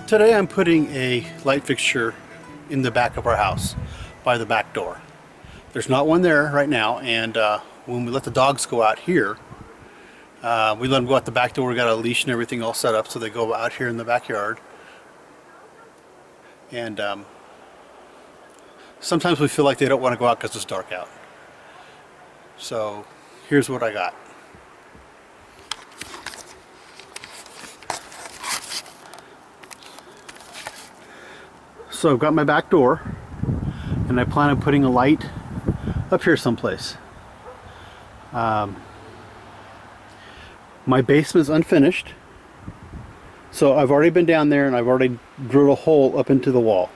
Today I'm putting a light fixture in the back of our house by the back door. There's not one there right now, and when we let the dogs go out here, we let them go out the back door. We got a leash and everything all set up so they go out here in the backyard. And sometimes we feel like they don't want to go out because it's dark out. So here's what I got. So I've got my back door, and I plan on putting a light up here someplace. My basement's unfinished, so I've already been down there and I've already drilled a hole up into the wall.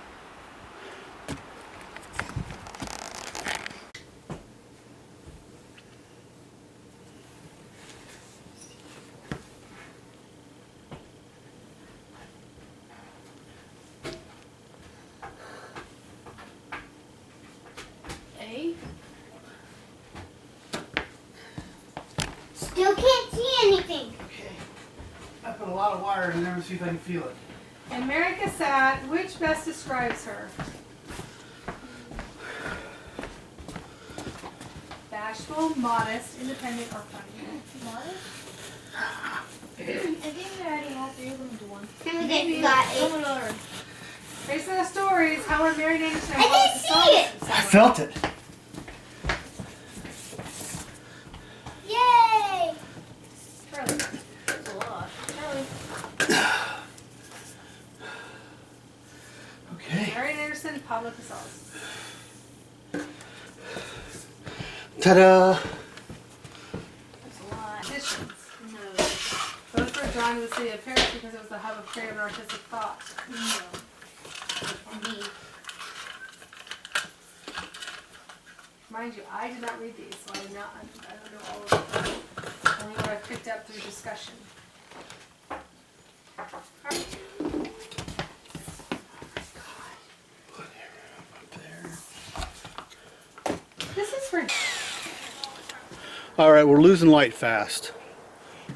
Still can't see anything. Okay. I put a lot of wire in there to see if I can feel it. America Sad, which best describes her? Bashful, modest, independent, or funny? Modest? I think we're adding all three of them to one. Maybe. We got it. Based on the stories, how are Mary Anderson? I didn't see it. I felt it. Yay! Charlie. That's a lot. Charlie. Okay. Mary Anderson, Pablo Casals. Ta-da! That's a lot. Additions. No. Both were drawn to the city of Paris because it was the hub of creative and artistic thought. No. Me. Mind you, I did not read these, so I don't know all of them. Only what I picked up through discussion. This is for Alright, we're losing light fast.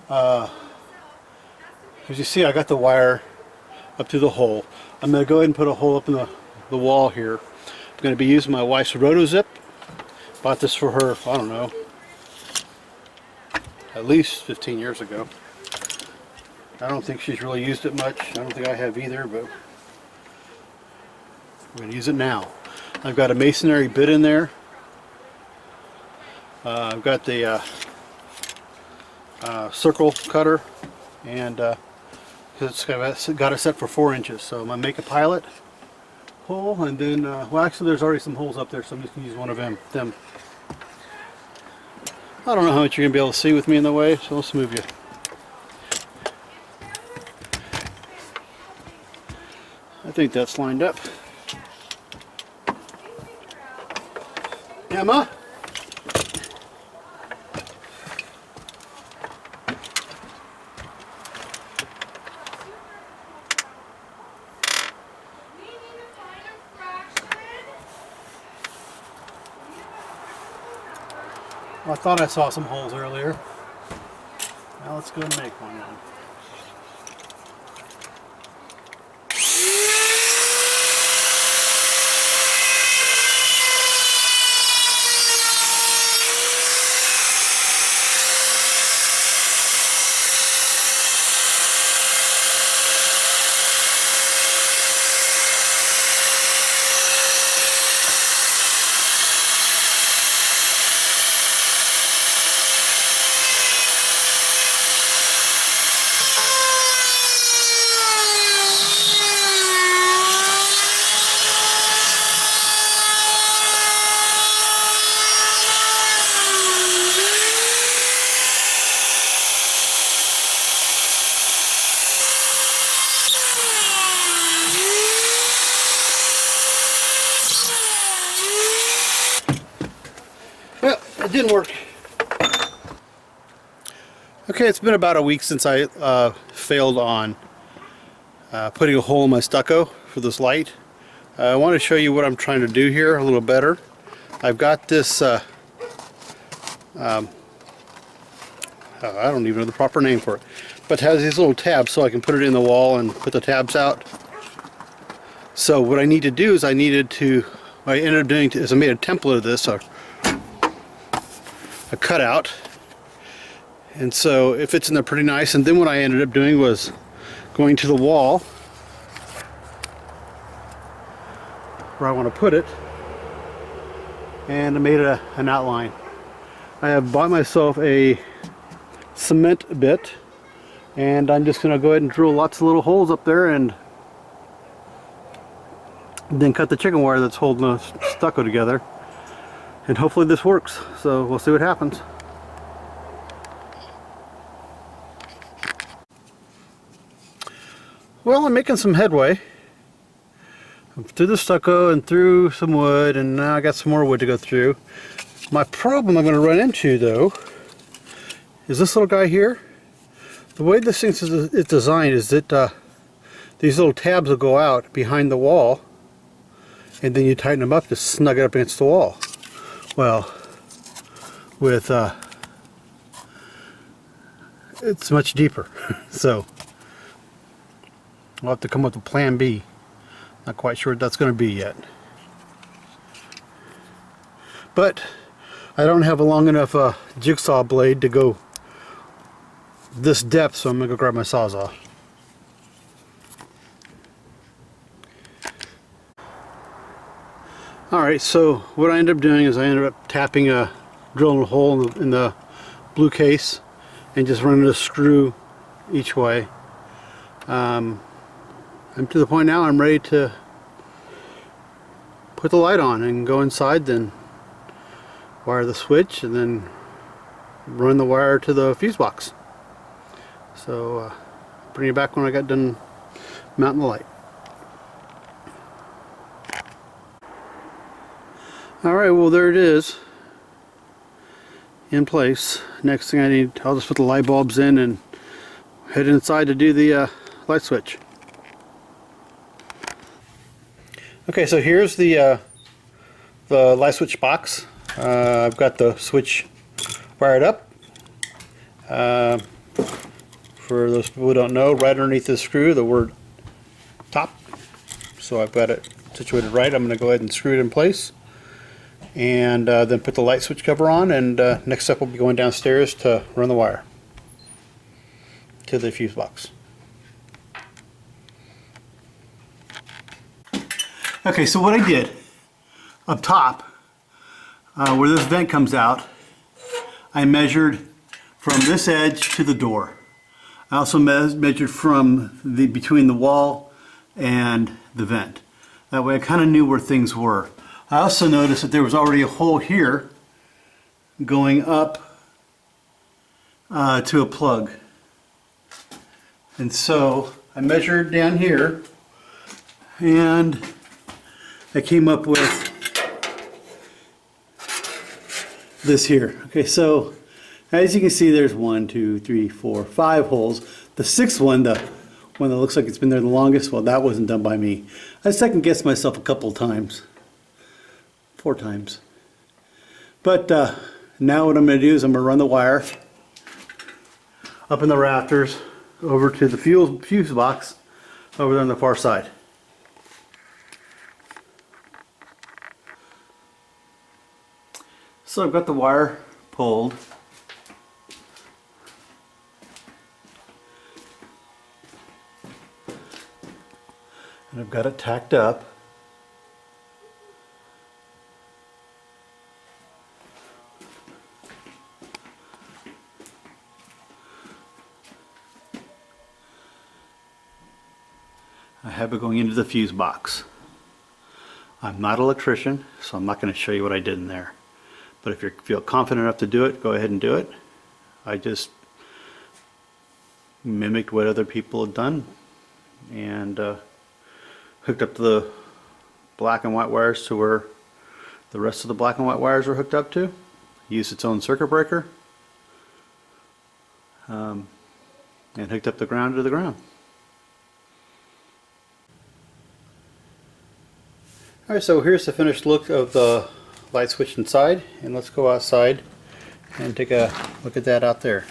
As you see, I got the wire up to the hole. I'm going to go ahead and put a hole up in the wall here. I'm going to be using my wife's RotoZip. Bought this for her, I don't know, at least 15 years ago. I don't think she's really used it much. I don't think I have either, but I'm going to use it now. I've got a masonry bit in there. I've got the circle cutter, and it's got it set for 4 inches. So I'm going to make a pilot hole, and then, well, actually there's already some holes up there, so I'm just going to use one of them. I don't know how much you're going to be able to see with me in the way, so let's move you. I think that's lined up. Emma? I thought I saw some holes earlier. Now let's go and make one then. Well, it didn't work. Okay, it's been about a week since I failed on putting a hole in my stucco for this light. I want to show you what I'm trying to do here a little better. I've got this I don't even know the proper name for it, but it has these little tabs so I can put it in the wall and put the tabs out. So what I need to do is I ended up doing is I made a template of this, a cutout. And so it fits in there pretty nice. And then what I ended up doing was going to the wall where I want to put it, and I made an outline. I have bought myself a cement bit, and I'm just going to go ahead and drill lots of little holes up there and then cut the chicken wire that's holding the stucco together, and hopefully this works. So we'll see what happens. Well, I'm making some headway. I'm through the stucco and through some wood, and now I got some more wood to go through. My problem I'm going to run into, though, is this little guy here. The way this thing is designed is that these little tabs will go out behind the wall, and then you tighten them up to snug it up against the wall. Well, with it's much deeper, so I'll have to come up with a plan B. Not quite sure what that's going to be yet. But I don't have a long enough jigsaw blade to go this depth, so I'm going to go grab my Sawzall. Alright, so what I ended up doing is I ended up drilling a hole in the blue case and just running a screw each way. I'm to the point now I'm ready to put the light on and go inside, then wire the switch, and then run the wire to the fuse box. So bring you back when I got done mounting the light. Alright, well there it is in place. Next thing I'll just put the light bulbs in and head inside to do the light switch. Okay, so here's the light switch box. I've got the switch wired up. For those people who don't know, right underneath the screw, the word top. So I've got it situated right. I'm going to go ahead and screw it in place, and then put the light switch cover on, and next step will be going downstairs to run the wire to the fuse box. Okay, so what I did up top, where this vent comes out, I measured from this edge to the door. I also measured from between the wall and the vent. That way I kind of knew where things were. I also noticed that there was already a hole here going up to a plug. And so I measured down here, and I came up with this here. Okay, so as you can see, there's 1, 2, 3, 4, 5 holes. The sixth one, the one that looks like it's been there the longest, well, that wasn't done by me. I second guessed myself a couple of times. 4 times. But now what I'm going to do is I'm going to run the wire up in the rafters over to the fuse box over there on the far side. So I've got the wire pulled. And I've got it tacked up. I have it going into the fuse box. I'm not an electrician, so I'm not going to show you what I did in there. But if you feel confident enough to do it, go ahead and do it. I just mimicked what other people had done, and hooked up the black and white wires to where the rest of the black and white wires were hooked up to. Used its own circuit breaker, and hooked up the ground to the ground. Alright, so here's the finished look of the light switch inside, and let's go outside and take a look at that out there.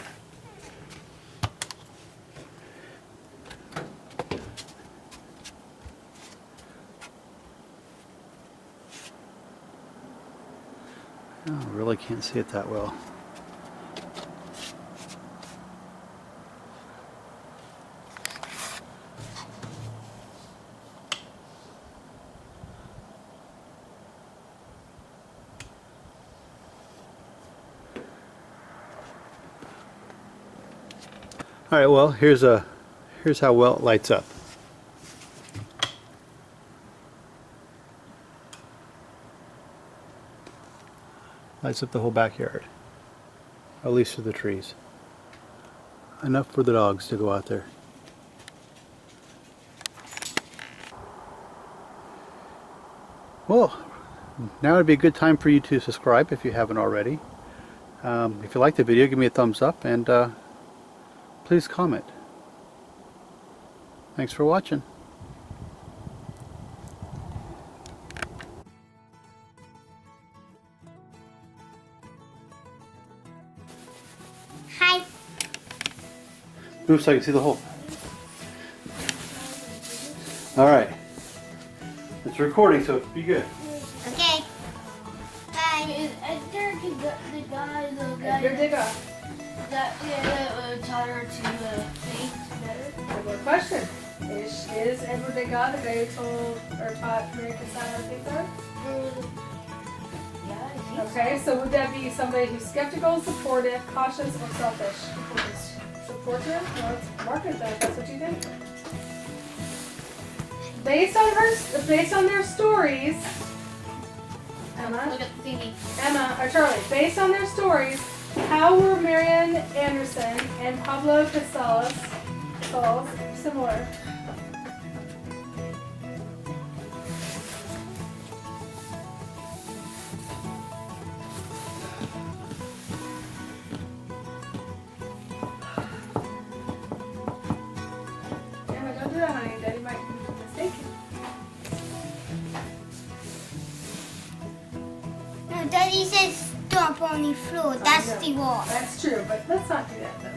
Oh, I really can't see it that well. All right, well, here's how well it lights up. Lights up the whole backyard, at least for the trees. Enough for the dogs to go out there. Well, now would be a good time for you to subscribe if you haven't already. If you like the video, give me a thumbs up and please comment. Thanks for watching. Hi. Move so I can see the hole. All right. It's recording, so be good. Okay. Hi. Is Edgar the guy Edgar Digger. that taught her to think better? Good question. Is Edward Digger the guy who told or taught Mary Cassandra to think better? Yeah, I think Okay, so would that be somebody who's skeptical, supportive, cautious, or selfish? Supportive? Well, let's mark it then if that's what you think. Based on their stories, Emma, Look at the thingy. or Charlie, based on their stories, how were Marian Anderson and Pablo Casals similar? Emma, don't do that, honey. Daddy might be mistaken. No, Daddy says stop on the floor. That's the wall. That's true, but let's not do that though.